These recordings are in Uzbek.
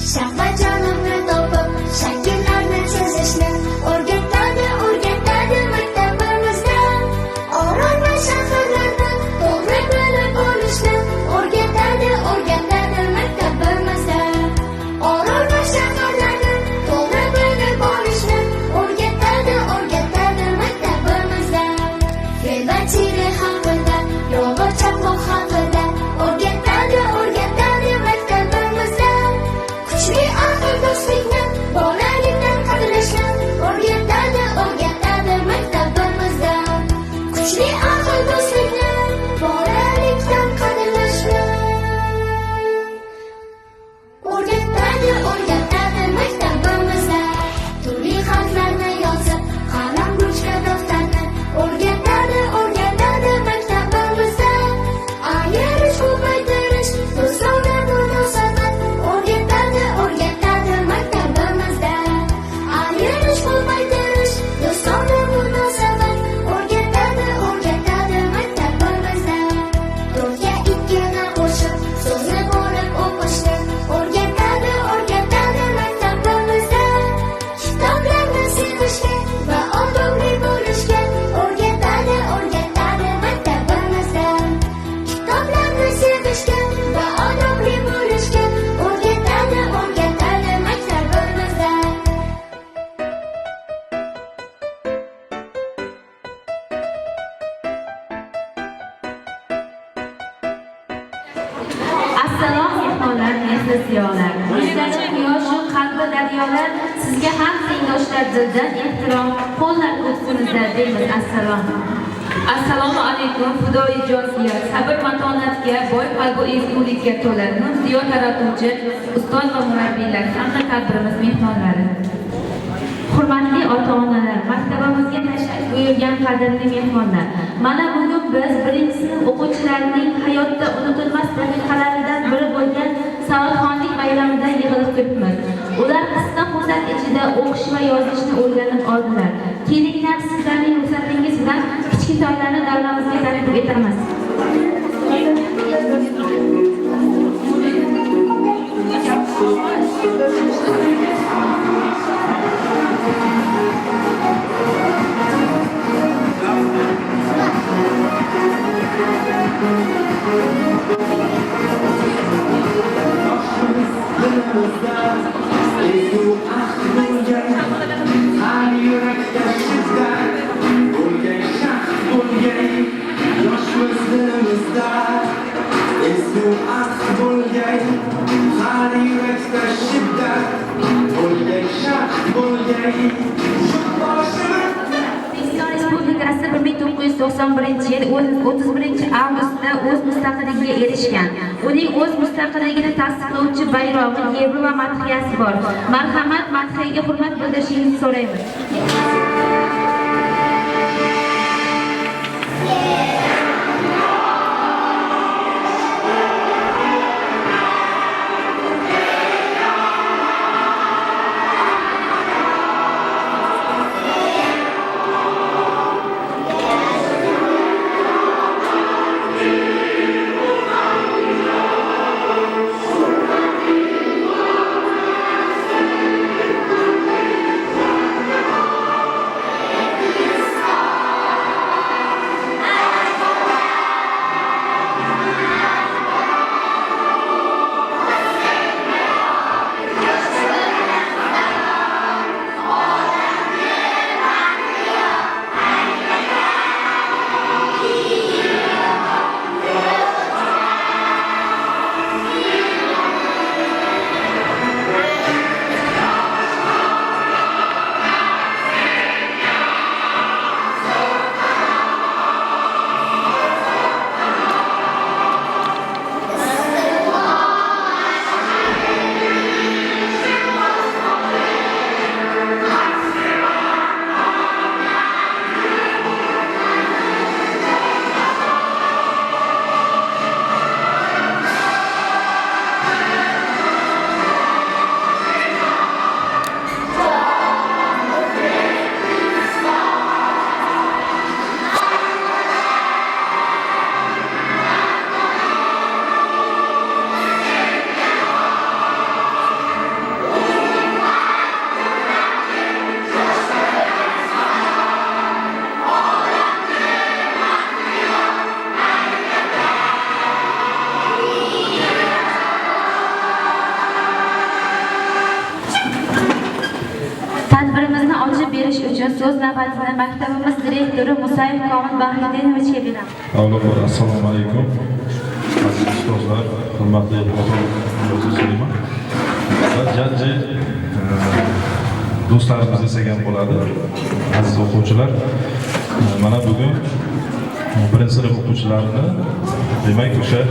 Shahvat jonimni topib, shakllarni chizishni o'rgatadi maktabimizda. Orol va shaharlarni to'g'ri bilib olishni o'rgatadi maktabimizda. Orol va shaharlarni to'g'ri bilib olishni o'rgatadi maktabimizda. Fel va chiri haqida, yomg'ir chaqmoq haqida o'rgatadi maktabimizda. Kuchli aql do'stlikni, bolalikdan qadrlashni o'rgatadi maktabimizda. Kuchli aql do'stlikni, bolalikdan qadrlashni o'rgatadi maktabimizda. Turli harflarni yozib, qalam, ruchka, daftarni o'rgatadi maktabimizda. Ayirish, ko'paytirish, do'stona munosabat o'rgatadi maktabimizda. Ayirish, ko'paytirish, do'stona munosabat o'rgatadi maktabimizda. To'rtga ikkini qo'shib, so'zni bo'lib o'qishni o'rgatadi maktabimizda. Kitoblarni sevishga va odobli bo'lishga o'rgatadi maktabimizda. Kitoblarni sevishga va odobli bo'lishga o'rgatadi maktabimizda. Assalom mehmonlar, nesli ziyolar. Yuzlari quyosh, qalbi daryolar, sizga ham tengdoshlar dildan ehtirom, qo'llar ko'ksinizda deymiz assalom. Assalomu alaykum, fidoyi jonsiyat, sabr matonatga, boy qalbu ezgulikka to'la, nur ziyo taratuvchi ustoz va murabbiylar hamda tadbirimiz mehmonlari. Hurmatli ota-onalar, maktabimizga tashrif buyurgan qadrli mehmonlar. Mana bugun biz birinchi sinf o'quvchilarining hayotda unutilmas daqiqalaridan biri bo'lgan savodxonlik bayramida yig'ilib turibmiz. Ular qisqa fursat ichida o'qish va yozishni o'rganib oldilar. Kelinglar, sizlarning ruxsatingiz bilan kichkintoylarni davramizga taklif etamiz. Respublikasi 1991 yil 31 avgustda o'z mustaqilligiga erishgan. Uning o'z mustaqilligini tasdiqlovchi bayrog'i, gebri va madhiyasi bor. Marhamat, madhiyaga hurmat bildirishingizni so'raymiz. berish uchun so'z navbatini maktabimiz direktori Musayev Komil Bahridinovichga beramiz. Avvalambor assalomu alaykum. Aziz ustozlar, hurmatli o'quvchilar va jajji do'stlarimiz desak bo'ladi. Aziz o'quvchilar, mana bugun birinchi sinf o'quvchilarini, demak o'sha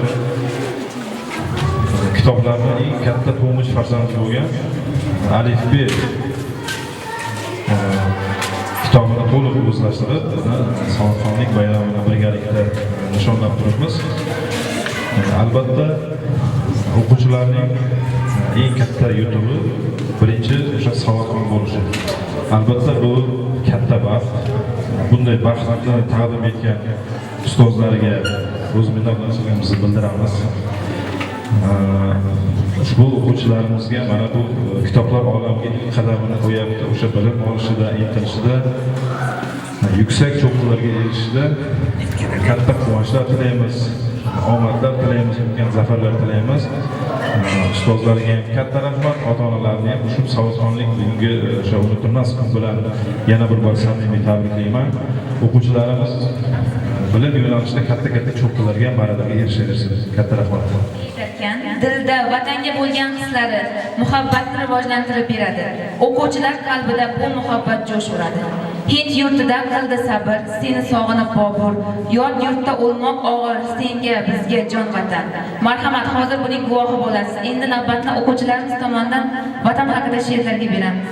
kitoblarning eng katta to'ng'ich farzandi bo'lgan Alif-B kitobini to'liq o'zlashtirib, savodxonlik bayramini birgalikda nishonlab turibmiz. Albatta, o'quvchilarning eng katta yutug'i birinchi o'sha savodxon bo'lishi. Albatta, bu katta baxt. Bunday baxtni taqdim etgan ustozlarga o'z minnatdorchiligimizni bildiramiz. Ushbu o'quvchilarimizga mana bu kitoblar olamiga ilk qadamini qo'yapti. O'sha bilim olishida, intilishida, yuksak cho'qqilarga erishishida katta quvonchlar tilaymiz, omadlar tilaymiz, ulkan zafarlar tilaymiz. Ustozlarga ham katta rahmat, ota-onalarga ham shu savodxonlik bugungi o'sha unutilmas kun bilan yana bir bor samimiy tabriklayman. O'quvchilarimiz bilim yo'nalishida katta cho'qqilarga, marralarga erishaversin. Katta rahmat. Dilda vatanga bo'lgan hislari muhabbatni rivojlantirib beradi. O'quvchilar qalbida bu muhabbat jo'sh uradi. Hind yurtida qildi sabr, seni sog'inib Bobur. Yot yurtda o'lmoq og'ir, senga bizga jon vatan. Marhamat, hozir buning guvohi bo'lasiz. Endi navbatni o'quvchilarimiz tomonidan vatan haqida she'rlarga beramiz.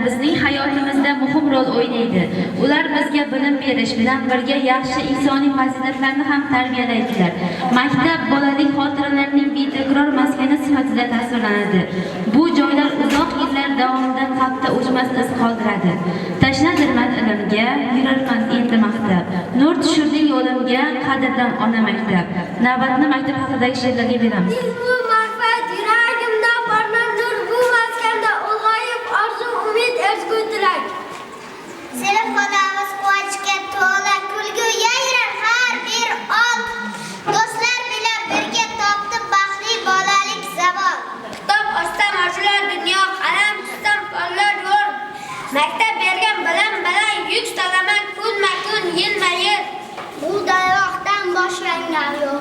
Bizning hayotimizda muhim rol o'ynaydi. Ular bizga bilim berish bilan birga yaxshi insoniy fazilatlarni ham tarbiyalaydilar. Maktab bolalik xotiralarining betakror maskani sifatida tasvirlanadi. Bu joylar uzoq yillar davomida qalbda o'chmas iz qoldiradi. Tashladirman ilmga, yurarman endi maktab. Nur tushirdi yo'limga, qadrdon ona maktab. Navbatni maktab haqidagi she'rlarga beramiz. Sinf xonamiz quvonchga to'la, kulgu yayrar har bir on. Do'stlar bilan birga topdim baxtli bolalik zamon. Kitob ochsam ochilar dunyo, qalam tutsam pollar yo'l. Maktab bergan bilim bilan yuk solaman kun yilma-yil. Bu daryoqdan boshlangan yo'l.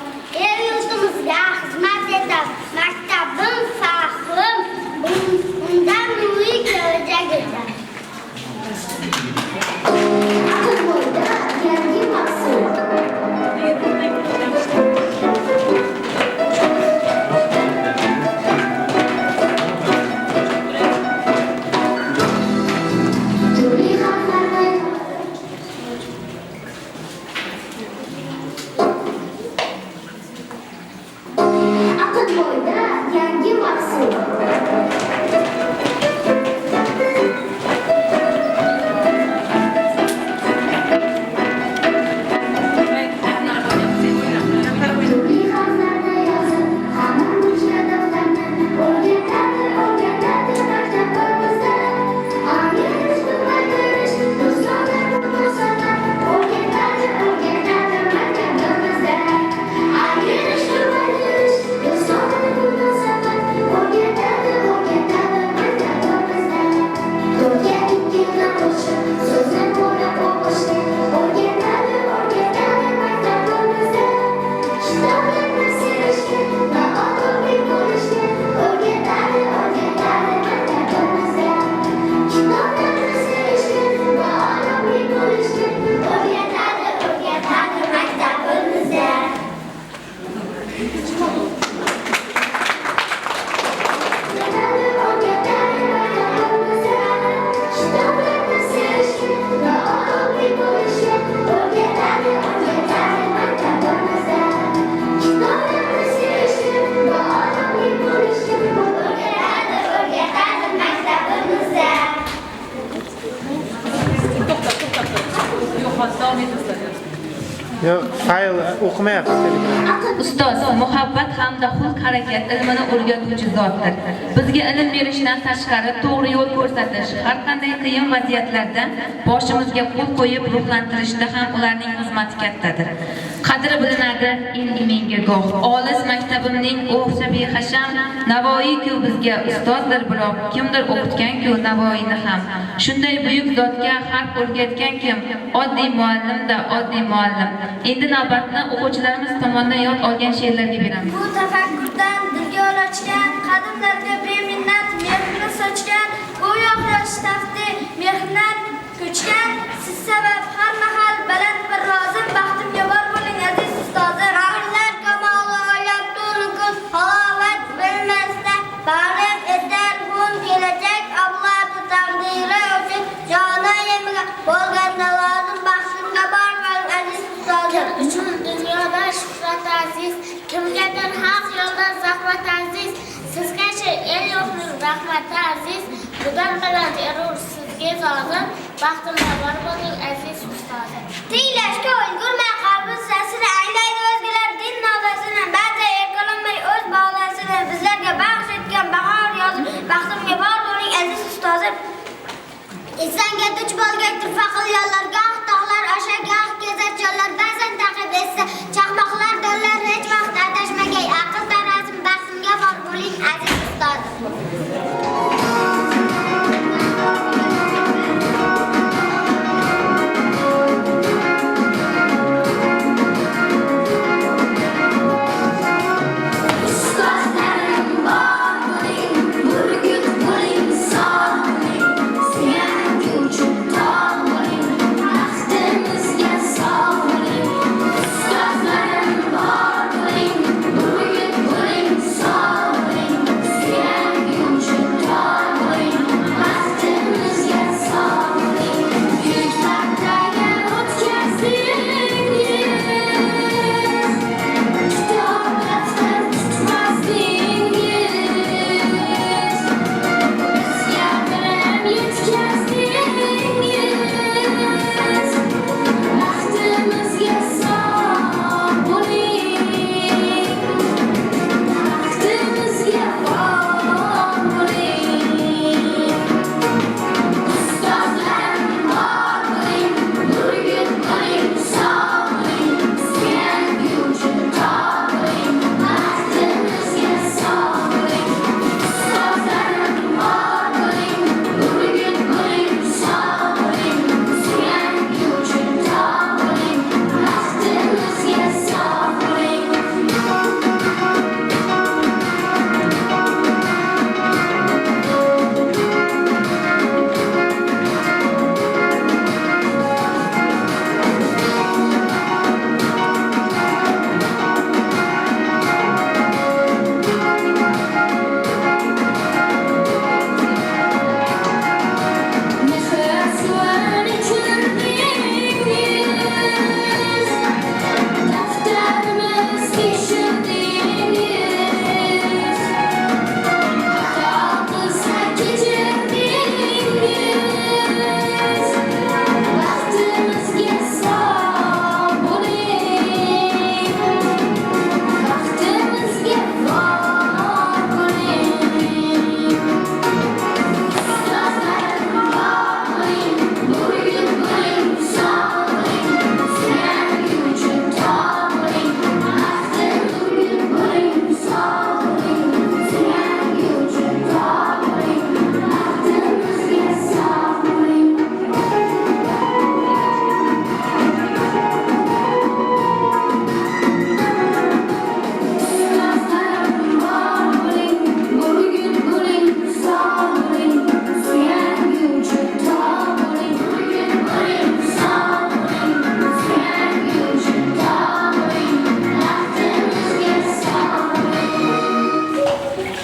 El yurtimizga xizmat etar maktabim faxrim. Undan nuriy kelajak etar. o'qimayapsiz. Ustoz muhabbat hamda xulq harakat ilmini o'rgatuvchi zotdir. Bizga ilm berishdan tashqari to'g'ri yo'l ko'rsatish, har qanday qiyin vaziyatlarda boshimizga qo'l qo'yib ruhlantirishda ham ularning xizmati kattadir. Qadri bilinadi endi menga goh. Olis maktabimning o'xsha behasham Navoiy-ku bizga ustozdir, biroq kimdir o'qitgan-ku Navoiyni ham. Shunday buyuk zotga harf o'rgatgan kim? Oddiy muallimda, oddiy muallim. Endi navbatni o'quvchilarimiz tomonidan yod olgan she'rlarga beramiz. Bu tafakkurdan dilga ochgan, qadimlarga beminnat mehrini sochgan, go'yo yosh tafti mehnat ko'chgan, siz sabab har mahal baland bir rozim, baxtimga bor bo'ling aziz ustozim. Qahrlar kamoli oylab to'lqin halovat bilmasda, barim etar kun kelajak avlodi taqdiri uchun jonaymga bo'lganda lozim, baxtimga bor bo'ling aziz ustozim. Uchun dunyoda shuhrat aziz, kimgadir haq yo'lda zahmat aziz, sizgacha el yo'qning rahmati aziz, budan bilan erur sizga zozim, baxtimga bor bo'ling aziz ustozim. Tinglashga ulgurmay qalbi sasini anglaydi o'zgalar din nodasini, ba'zi erkalanmay o'z bog'lasini bizlarga baxsh etgan bahor yozi, baxtimga bor bo'ling aziz ustozim. Insonga duch bo'lgaydir faqir yo'llarga, tog'lar osha goh kezar chollar, ba'zan taqib etsa chaqmoqlar dollar, hech vaqt adashmagay aql tarazim, baxtimga bor bo'ling aziz ustozim.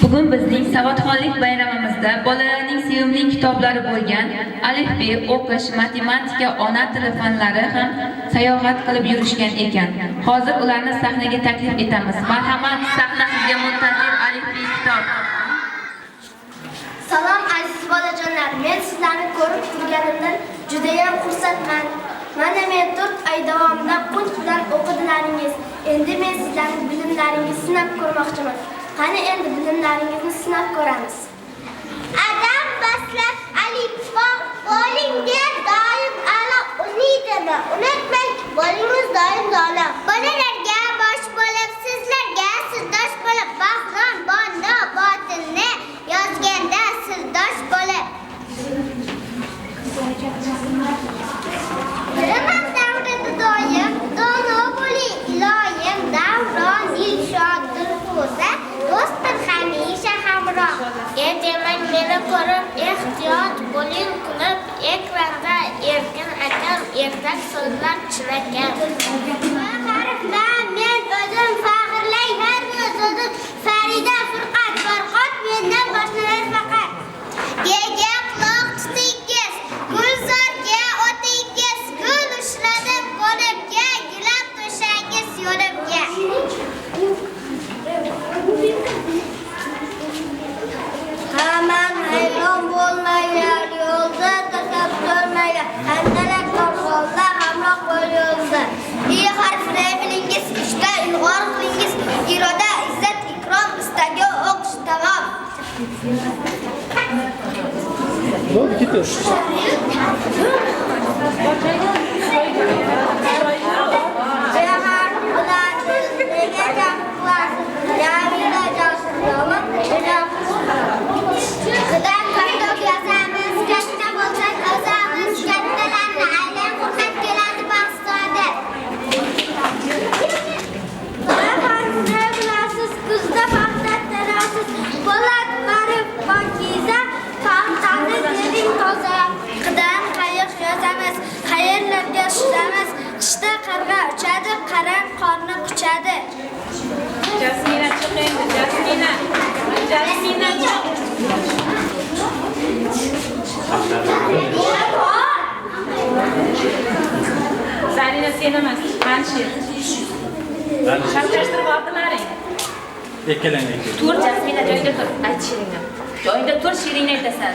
Bugun bizning savodxonlik bayramimizda bolalarning sevimli kitoblari bo'lgan alifbe, o'qish, matematika, ona tili fanlari ham sayohat qilib yurishgan ekan. Hozir ularni sahnaga taklif etamiz. Marhamat, sahna sizga muntazir alifbe kitob. Salom aziz bolajonlar, men sizlarni ko'rib turganimdan juda ham xursandman. Mana men 4 oy davomida qunt bilan o'qidilaringiz. Endi men sizlarning bilimlaringizni sinab ko'rmoqchiman. Qani endi bilimlaringizni sinab ko'ramiz. Adam baslab alifbo bo'linga doim ala unuydimi? Unutmang, bo'lingiz doim dola. Bolalarga bosh bo'lib, sizlarga sirdosh bo'lib, Bahrom bonni botinni yozganda sirdosh bo'lib. Bilimlar davrida doim dono bo'ling, iloyim davron dilshoddir ko'za, do'stdir hamisha hamroh. Demang meni ko'rib ehtiyot bo'ling kulib, ekranda erkin akam ertak so'zlar chinakam. Harflar men o'zim faxrlay har o'zim Farida Furqat Farqat mendan boshlanar faqat. Yerga quloq tutingiz, gulzorga o'tingiz, gul ushladim qo'limga, gilab to'shangiz yo'limga. Haman hayron bo'lmaylar, yo'lda tasab turmaylar, handalak yo'lda hamroh bo'lyozda. İyi harfini bilingiz, ishda ilg'or qilingiz, iroda, izzat, ikrom, istagi o'qish tamom. Qishda qarg'a uchadi, qaram qorni quchadi. Jasmina chiq endi, Jasmina. Jasmina chiq. Zarina sen emas, Manshir. Shartlashtirib oldilaring. Ikkalang. Tur Jasmina joyida tur, aytishingizni. Joyida tur, shiringni aytasan.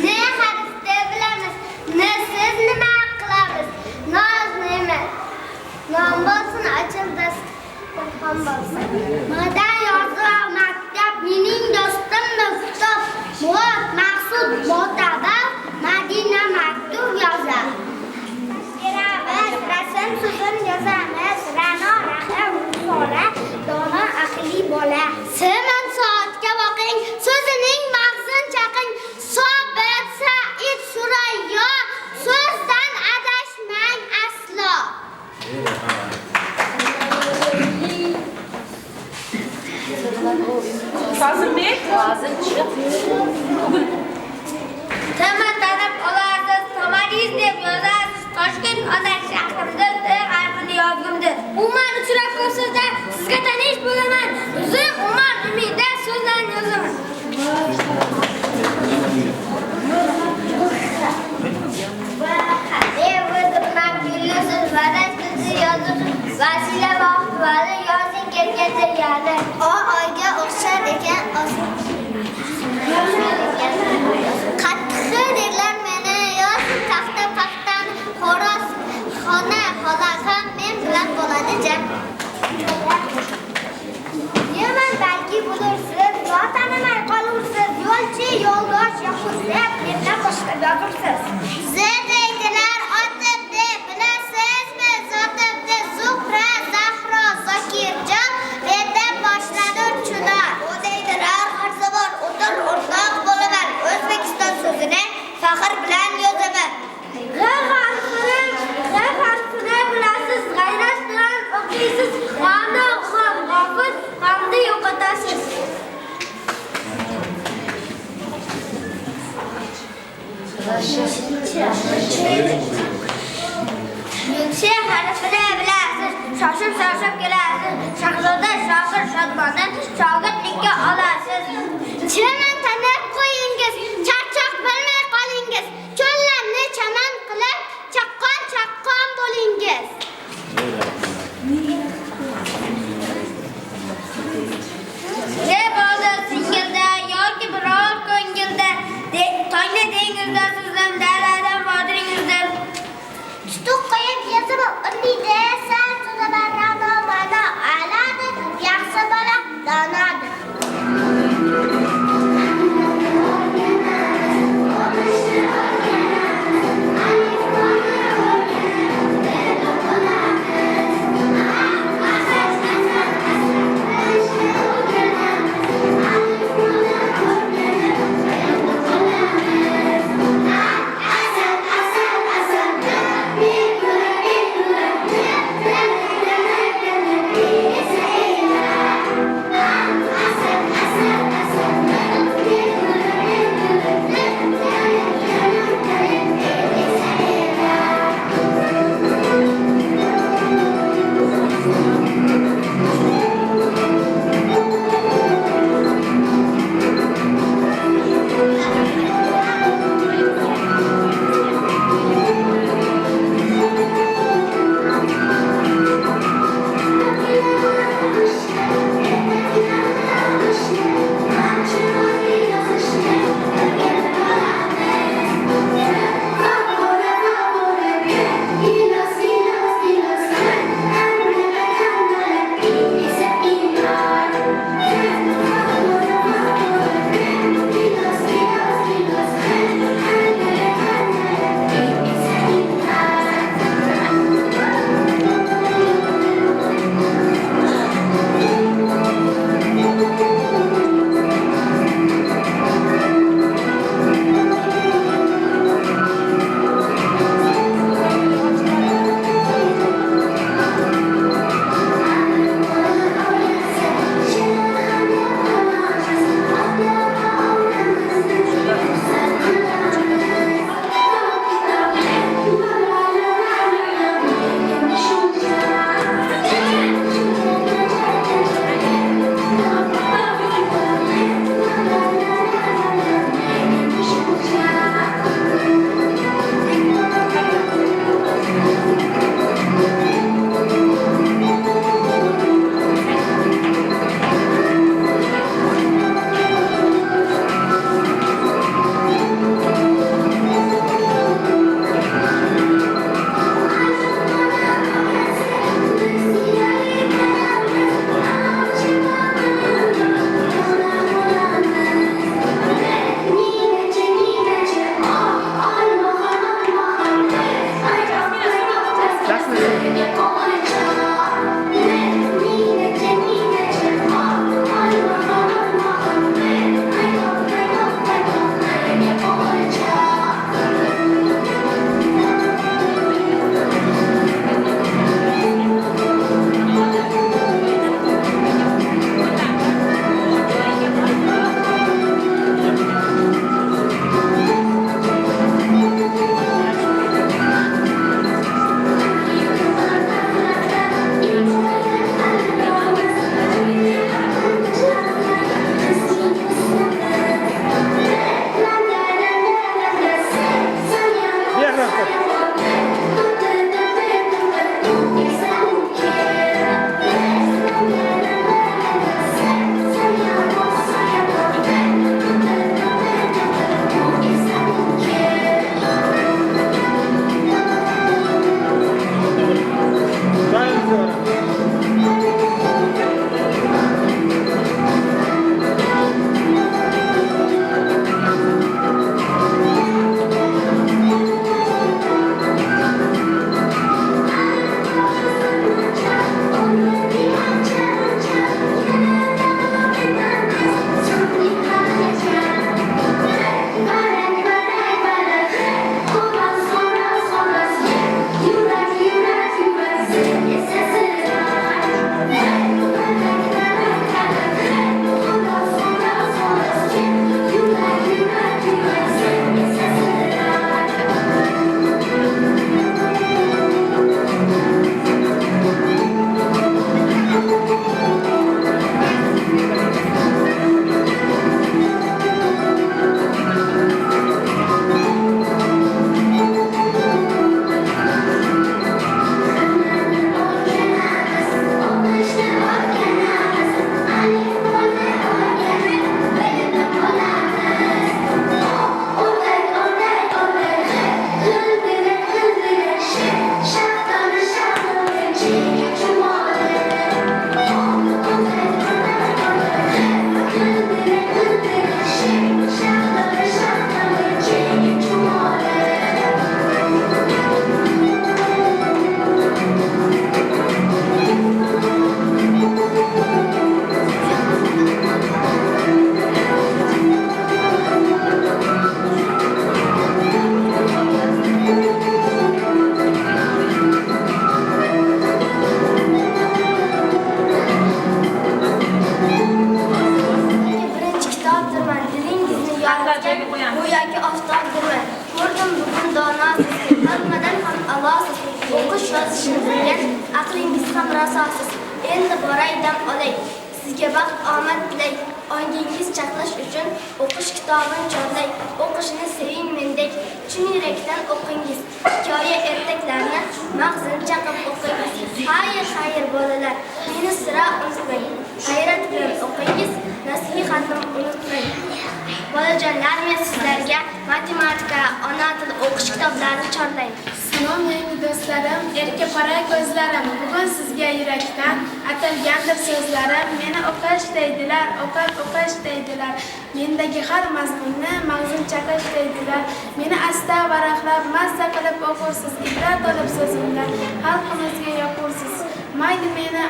Ne harfda bilamiz, ne siz nima qilamiz? Noz nima? Non bo'lsin, ochildi. Ham bo'lsin. Madan yozuv maktab mening do'stim Muftob. Murod Maqsud Mo'taba Madina maktub yozar. Beramiz, rasm so'zini yozamiz. Ra'no rahim so'ra, dono aqli bola. Simon soatga boqing, so'zining mag'zin chaqing. Sobit Said Surayyo, so'zdan adashmang aslo. Fazilbek, hozir chiq. Tamam tanib olasiz, Tomariz deb yozasiz. Toshkent ona shahrida harfini yozgimdi. Umar uchrakovsizda sizga tanish bo'laman. O'zim Umar Umida so'zlarni yozaman. Vasila vaqtvali yozing kelgandir yani. O oyga o'xshar ekan qattiqi derlar meni yozib taxta paxtani xo'roz xona xolaqam men bilan bo'ladi jam. Yeman balki bo'lursiz, yo tanimay qolursiz, yo'lchi yo'ldosh yo'qsiz, mendan boshqa yozursiz. Zedaydilar otib deb bilasizmi? Zotimni Zuhra, Zahro, Zokirjon yerda boshladi chular. O'daydilar har sabor o'tir o'rtoq bo'laman. O'zbekiston so'zini faxr bilan yozaman. G'ayrat bilasiz, g'ayrat bilan o'qiysiz, g'amni ham g'ofil, g'amni yo'qotasiz. Yüksek harfini bilasiz, shoshib kelasiz, shahzoda shohir shodmoni shogirdlikka olasiz. Chaman tanib qo'yingiz, charchoq bilmay qolingiz, cho'llarni chaman qilib, chaqqon bo'lingiz. Ne bo'ldi singilda yoki biror ko'ngilda, tongda dengizda suzdim, daladan bodringizda. yonayotgan go'yoki oftobdirman. Ko'rdim bugun dono siz, hammadan ham a'losiz. O'qish yozishni bilgan, aqlingiz ham rasosiz. Endi boray dam olay, sizga baxt omad tilay. Ongingiz chaqlash uchun o'qish kitobini chorlay. O'qishni seving mendek, chin yurakdan o'qingiz. Hikoya ertaklarni mag'zini chaqib o'qingiz. Xayr bolalar, meni sira unutmang. Hayrat bilan o'qingiz, nasihatim unutmang. Bolajonlar, men sizlarga matematika, ona tili o'qish kitoblarini chorlayman. Salom yangi do'stlarim, erka qora ko'zlarim, bugun sizga yurakdan atalgandir so'zlarim. Meni o'qish deydilar, o'qish deydilar. Mendagi har mazmunni mag'zin chaqash deydilar. Meni asta varaqlab, mazza qilib o'qursiz, ibrat olib so'zimdan xalqimizga yoqursiz. Mayli meni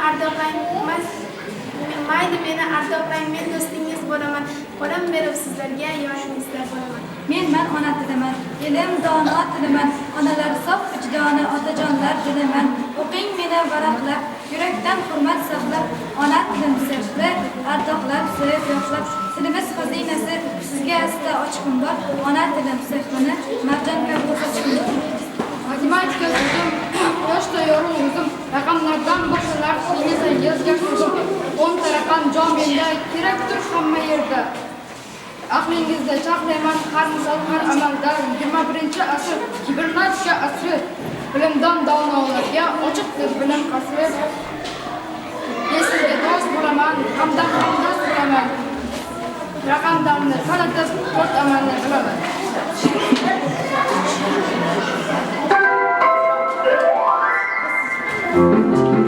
ardog'lang, men do'stingiz bo'laman. Qo'lim berib sizlarga yoningizda bo'laman. Men ona tiliman, elim dono tiliman, onalar sof vijdoni, otajonlar diliman. O'qing meni varaqlab, yurakdan hurmat saqlab, ona tilim sirli, ardoqlab, sevib yoqlab. Tilimiz xazinasi, sizga asta ochiqim bor, ona tilim sehrini, marjon kabi sochim bor. Matematika so'zim, yoshda yorug' o'zim, raqamlardan boshlar yozga so'zim. 10 raqam jon menda, kerakdir hamma yerda. Aqlingizda chaqlayman har misol har amalda. 21-asr kibernetika asri, bilimdon donolarga ochiqdir bilim qasri. Sizga do'st bo'laman, hamdam do'st bo'laman. Raqamlarni tanitib, 4 amalni bilaman. Thank you.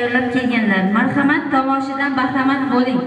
tayyorlab kelganlar. Marhamat, tomoshadan bahramand bo'ling.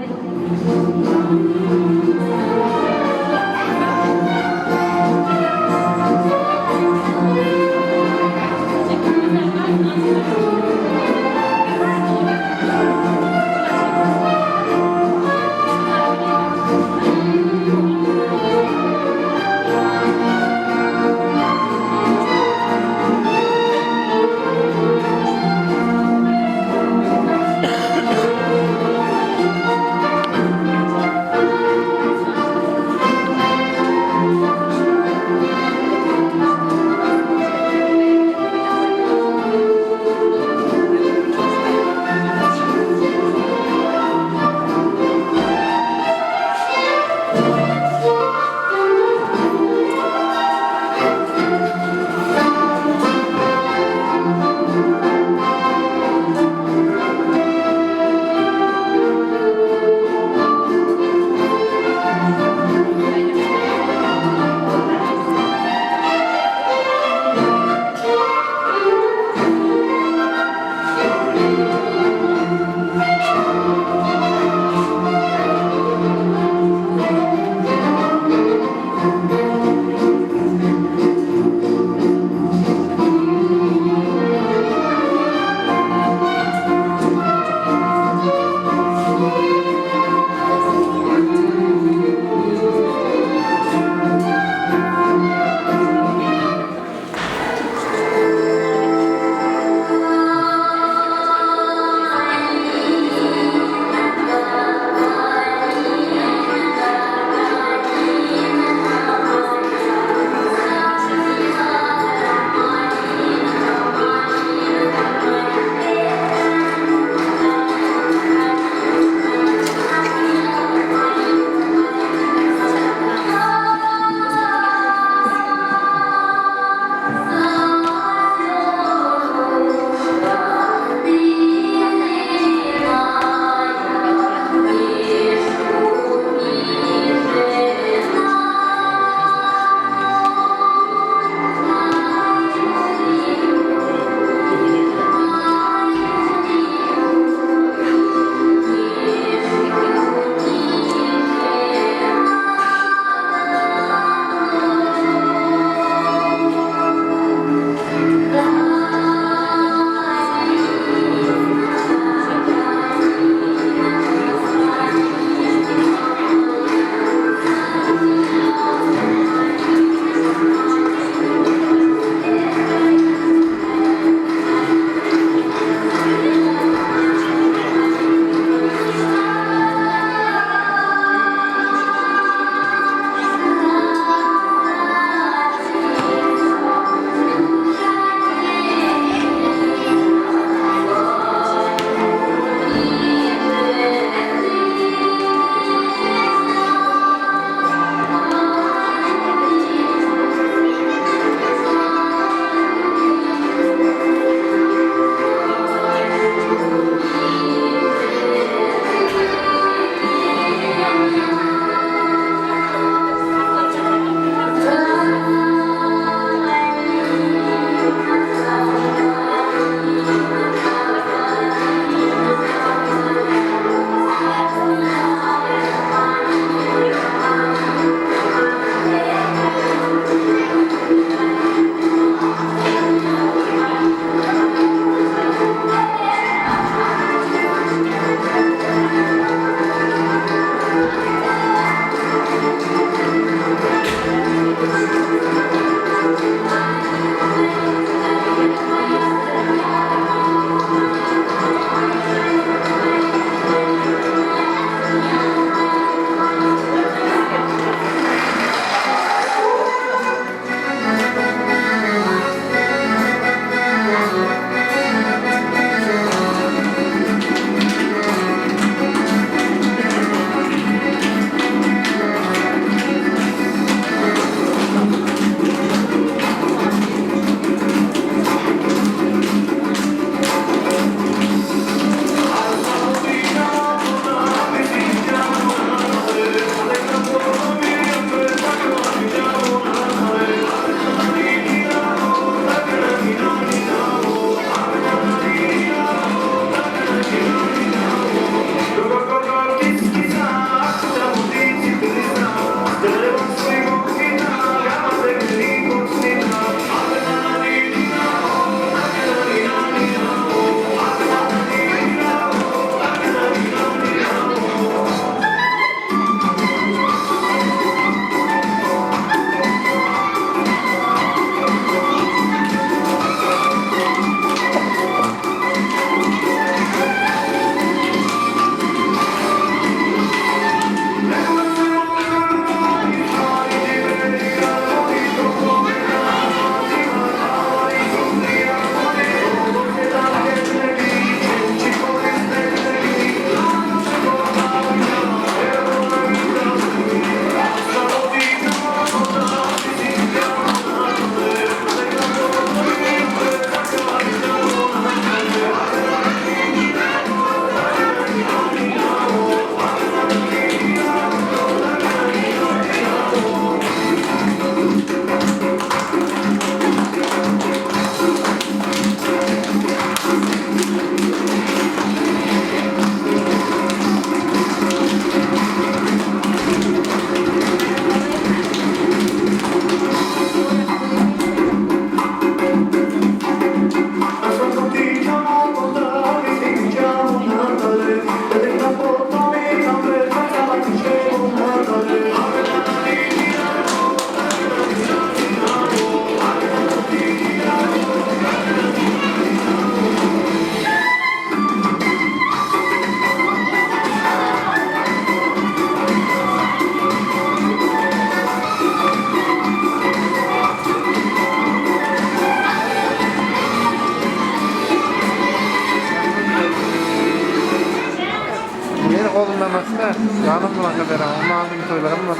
Canım bunaqa beraman. Undan oldingi to'ylarim bor.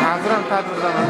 Hozir ham tadbirdaman.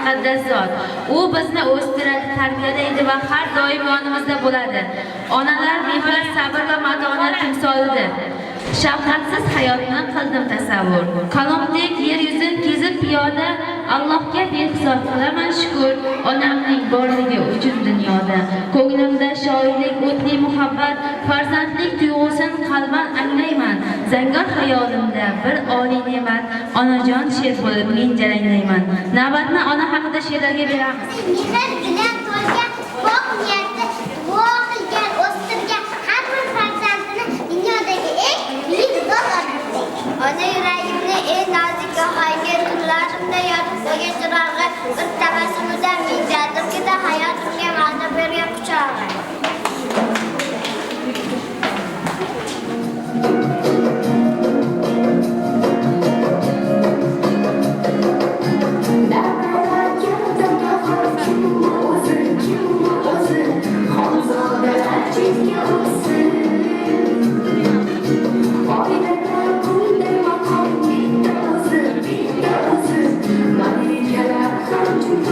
muqaddas zot. U bizni o'stiradi, tarbiyalaydi va har doim yonimizda bo'ladi. Onalar mehr, sabr va matonat timsolidir. Shafqatsiz hayotni qildim tasavvur. Kalomdek yer yuzin kezib piyoda, Allohga behisob qilaman shukr, onamning borligi uchun dunyoda. Ko'nglimda shoirlik, o'tli muhabbat, farzandlik tuyg'usin qalban anglayman. Zangor hayolimda bir oliy ne'mat, onajon sher bo'lib men jaranglayman. Navbatni ona haqida she'rlarga beramiz. Mehnat bilan to'lgan bog' niyati, duo qilgan, o'stirgan har bir farzandini dunyodagi eng buyuk zot onasi. Ona yuragimni eng nozik ohangga, kunlarimda yonimdagi chirog'i, bir tabassumida mijatimda hayotimga ma'no bergan quchog'i. Thank you.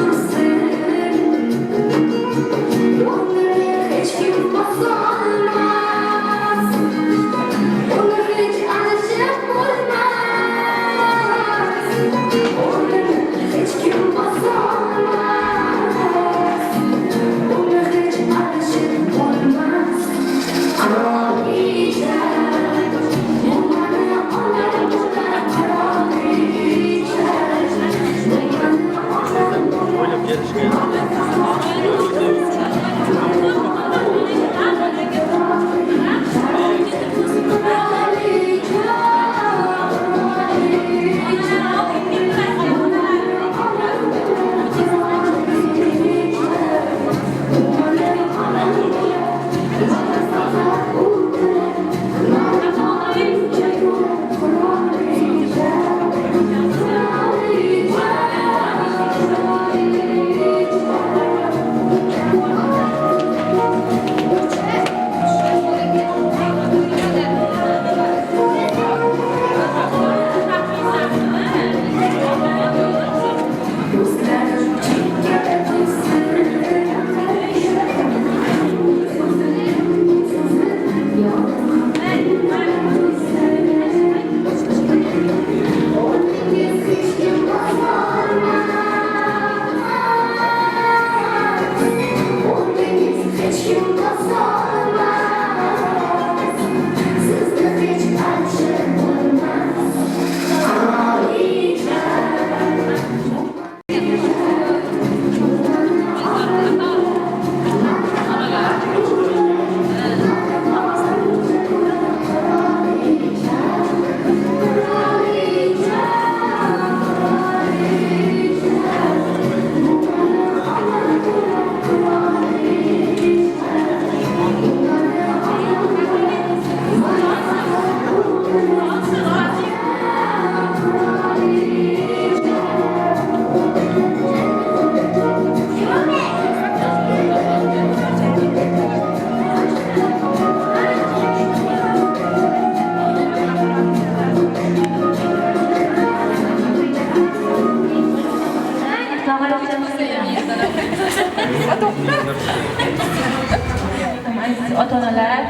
Ota-onalar,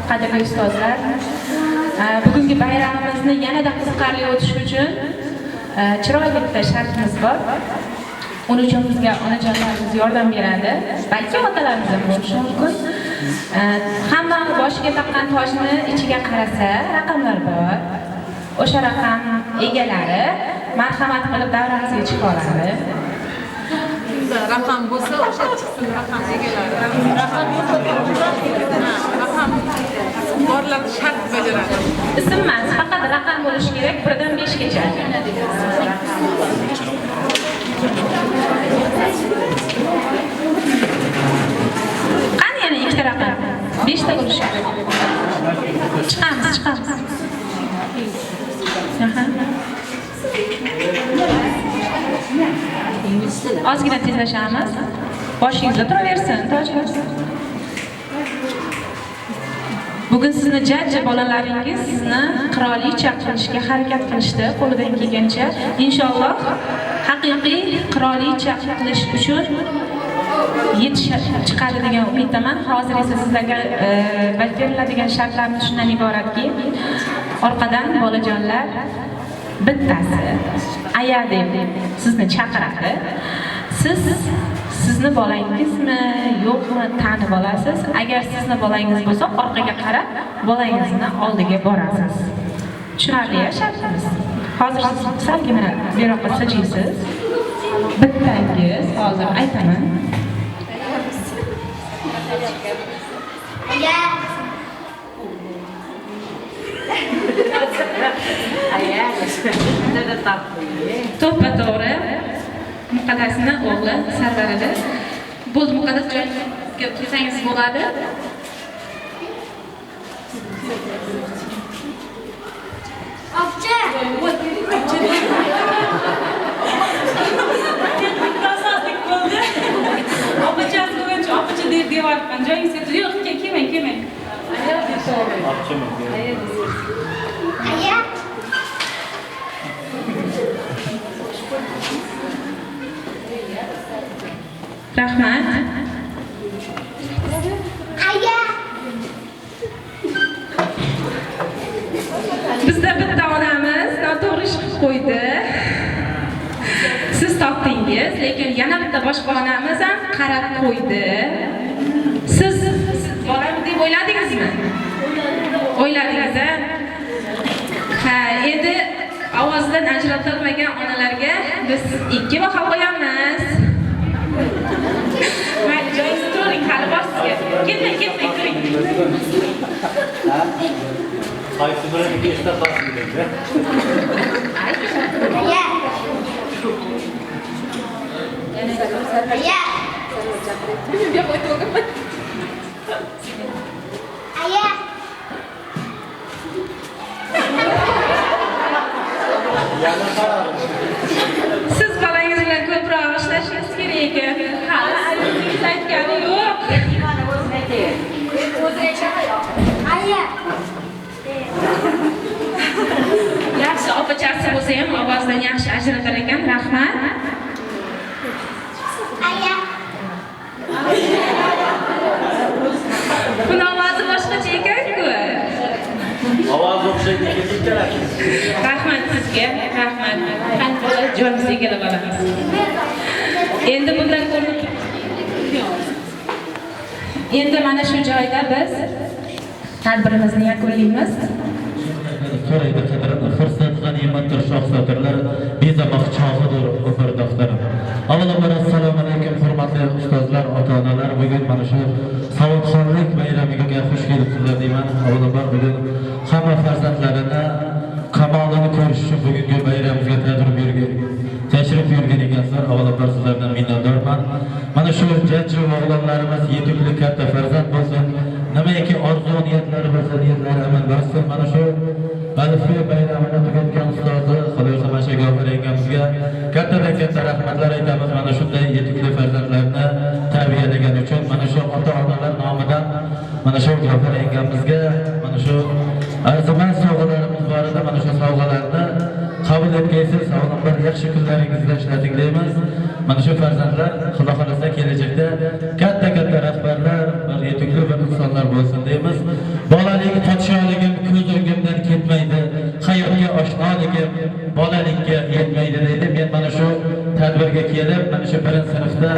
qadrli ustozlar, bugungi bayramimizni yanada qiziqarli o'tishi uchun chiroyli bitta shartimiz bor. Uning uchun bizga onajonlarimiz yordam beradi, balki otalarimiz ham bo'lishi mumkin. Hamma boshiga taqqan tojni ichiga qarasa, raqamlar bor. O'sha raqam egalari marhamat qilib davramizga chiqa oladi. Raqam bo'lsa, o'sha chiqsin raqam egalari. Raqam borlar shart bajaradi. Ism emas, faqat raqam bo'lishi kerak 1 dan 5 gacha. Qani yana ikkita raqam? 5 ta bo'lishi kerak. Chiqamiz. Ozgina tezlashamiz. Boshingizda turaversin, tojingiz. Bugun sizni jajji bolalaringiz sizni qirolicha qilishga harakat qilishdi, qo'lidan kelgancha. Inshaalloh haqiqiy qirolicha qilish uchun chiqadi degan umiddaman. Hozir esa sizlarga beriladigan shartlarimiz shundan iboratki, orqadan bolajonlar bittasi aya deb sizni chaqiradi. Sizni bolangizmi, yo'qmi tanib olasiz. Agar sizni bolangiz bo'lsa, orqaga qarab bolangizni oldiga borasiz. Tushunarli shartimiz. Hozir siz salgina beroqqa sijiysiz. Bittangiz hozir aytaman. To'ppa-to'g'ri Muqaddasni o'g'li Sarvarida. Bo'ldi, Muqaddas joyiga kelsangiz bo'ladi. Obcha. Opachasi bo'yicha opacha deb deyapman. Joyingizga yo'q, kelmang. Aya. Rahmat. Aya. Bizda bitta onamiz noto'g'ri ish qilib qo'ydi. Siz topdingiz, lekin yana bitta boshqa onamiz ham qarab qo'ydi. Siz bolam deb o'yladingizmi? O'yladingiz-a? Ha, endi ovozdan ajratilmagan onalarga biz 2 baho qo'yamiz. Mayli, joyingizga turing, hali bor sizga. Ketmang, kiring. Qaysi biriga esda qolsin. Aya. Aya. Aya. Siz bolangiz bilan ko'proq ishlashingiz kerak ekan. Hali aytingiz aytgani yo'q. Aya. Yaxshi, opachasi bo'lsa ham ovozdan yaxshi ajratar ekan. Rahmat. Aya. Buni ovozi boshqacha ekan-ku. Ovoz o'xshaydi kerak. Rahmat sizga, rahmat. Qanday joyingizga kelib olamiz. Endi bundan ko'ra Endi mana shu joyda biz tadbirimizni yakunlaymiz. So'raydi qadrini fursat g'animatdir shoh sotirlar bezamoq chog'idir o'pir daftarim. Avvalambor assalomu alaykum hurmatli ustozlar, ota-onalar. Bugun mana shu savodxonlik bayramiga xush kelibsizlar deyman. Avvalambor bugun hamma farzandlarini kamolini ko'rish uchun bugungi bayramimizga tashrif buyurgan ekansizlar. Avvalambor sizlardan minnatdorman. Mana shu jajji o'g'lonlarimiz yetukli katta farzand bo'lsin. Nimaiki orzu niyatlari bo'lsa, niyatlari amalga oshsin. Mana shu Alfiya bayramini tugatgan ustozi Xudoyo Mashagofir akamizga kattadan katta rahmatlar aytamiz. Mana shunday yetukli farzandlarni tarbiyalagan uchun mana shu ota-onalar nomidan mana shu Gofir akamizga mana shu arzimas sovg'alarimiz bor edi. Mana shu sovg'alarni qabul etgaysiz. Avvalambor yaxshi kunlaringizda ishlating deymiz. Mana shu farzandlar Xudo xolasa kelajakda katta rahbarlar va yetukli bir insonlar bo'lsin deymiz. Bolalik podshohligim ko'z o'ngimdan ketmaydi. Hayotga oshnoligim bolalikka yetmaydi deydi. Men mana shu tadbirga kelib, mana shu 1-sinfda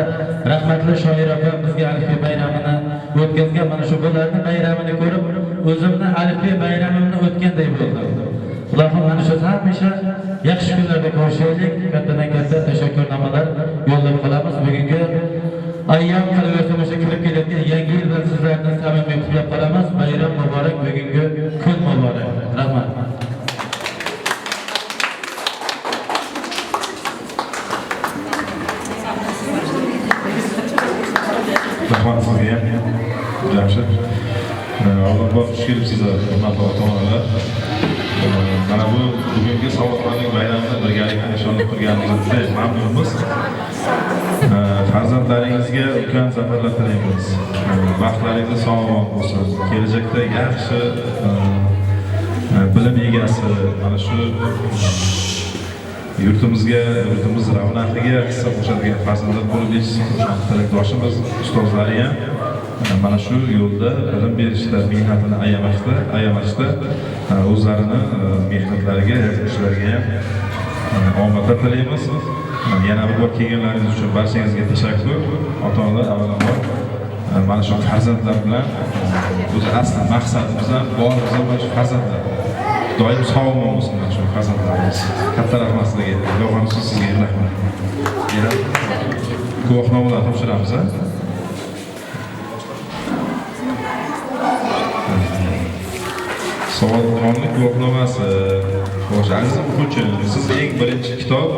rahmatli shoir opam bizga Alfiya bayramini o'tkazgan. Mana shu bularning bayramini ko'rib, o'zimni Alfiya bayramimni o'tganday bo'ldim. Allohim mana shu hamisha yaxshi kunlarda ko'rishaylik. Kattadan katta tashakkurnomalar yo'llab qolamiz. Bugungi ayyom qilib o'sha kirib kelayotgan yangi yil bilan sizlarni samimiy qutlab qolamiz. Bayram muborak, bugungi kun muborak. Rahmat. Rahmat sizga ham. Yaxshi. Avvalambor xush kelibsizlar, hurmatli ota-onalar. Mana bu bugungi savodxonlik bayramini birgalikda nishonlab turganimizda mamnunmiz. Farzandlaringizga ulkan zafarlar tilaymiz. Vaqtlaringiz sog'lom bo'lsin. Kelajakda yaxshi bilim egasi, mana shu yurtimiz ravnaqiga hissa qo'shadigan farzandlar bo'lib yetishsin. Tilakdoshimiz ustozlari ham mana shu yo'lda bilim berishda, mehnatini ayamasda o'zlarini mehnatlariga, ishlariga ham omadlar tilaymiz. Yana bir bor kelganlaringiz uchun barchangizga tashakkur. Ota-onalar avvalambor mana shu farzandlar bilan o'zi asli maqsadimiz ham borimiz ham mana shu farzandlar. Doim sog'lom bo'lsin mana shu farzandlarimiz. Katta rahmat sizlarga. Xudo xohlasa sizga rahmat. Yana guvohnomalar topshiramiz. Savodxonlik guvohnomasi. Xo'sh, aziz o'quvchi, siz eng birinchi kitob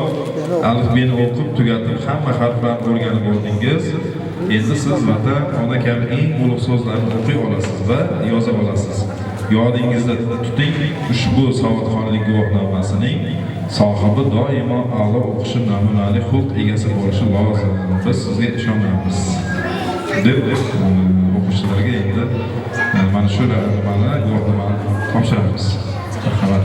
alifbeni o'qib tugatib, hamma harflarni o'rganib oldingiz. Endi siz vatan, ona kabi eng ulug' so'zlarni o'qiy olasiz va yoza olasiz. Yodingizda tuting, ushbu savodxonlik guvohnomasining sohibi doimo a'lo o'qishi, namunali xulq egasi bo'lishi lozim. Biz sizga ishonamiz. deb o'quvchilarga endi mana shu guvohnomani topshiramiz. Marhamat.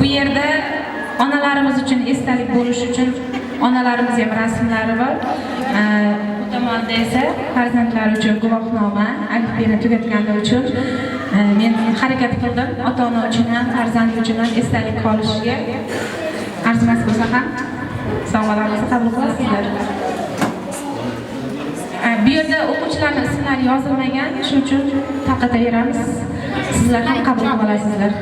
Bu yerda onalarimiz uchun esdalik bo'lish uchun onalarimiz ham rasmlari bor. Bu tomonda esa farzandlar uchun guvohnoma, alifbeni tugatganlar uchun men harakat qildim. Ota-ona uchun ham, farzand uchun ham esdalik qolishiga arzimas bo'lsa ham sovg'alarimizni qabul qilasizlar. Bu yerda o'quvchilarning ismlari yozilmagan, shuning uchun taqataveramiz. Sizlar ham qabul qilib olasizlar.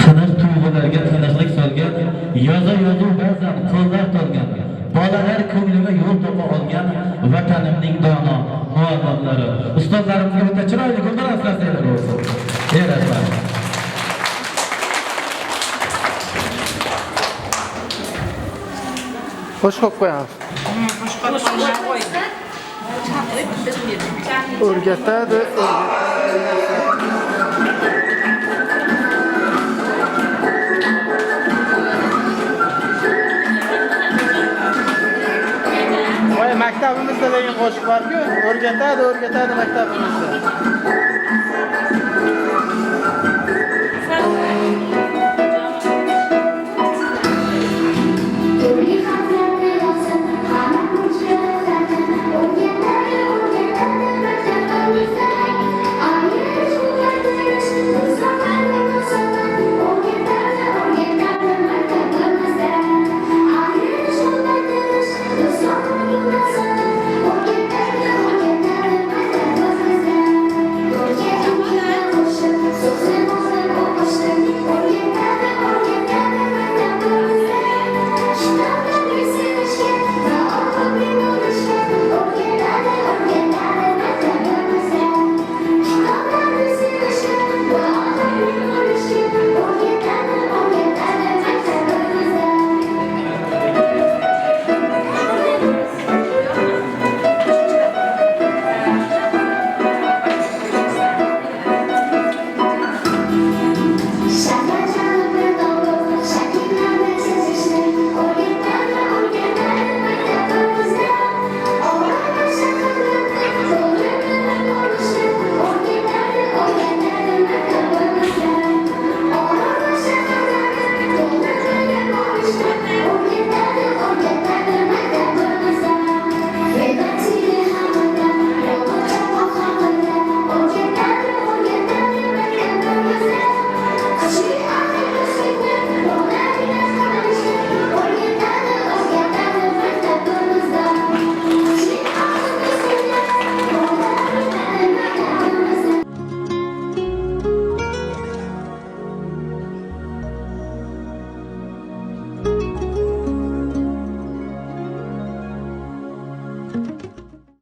Tiniq tuyg'ularga tiniqlik solgan, yozuv ba'zan qo'llar tolgan, bolalar ko'ngliga yo'l topa olgan vatanimning dono muallimlari. Ustozlarimizga o'ta chiroyli qo'ldan aslasanglar bo'lsin. Rahmat. Hoş qo'yib qo'yamiz. O'rgatadi, maktabimizda degan qo'shiq bor-ku, o'rgatadi maktabimizda.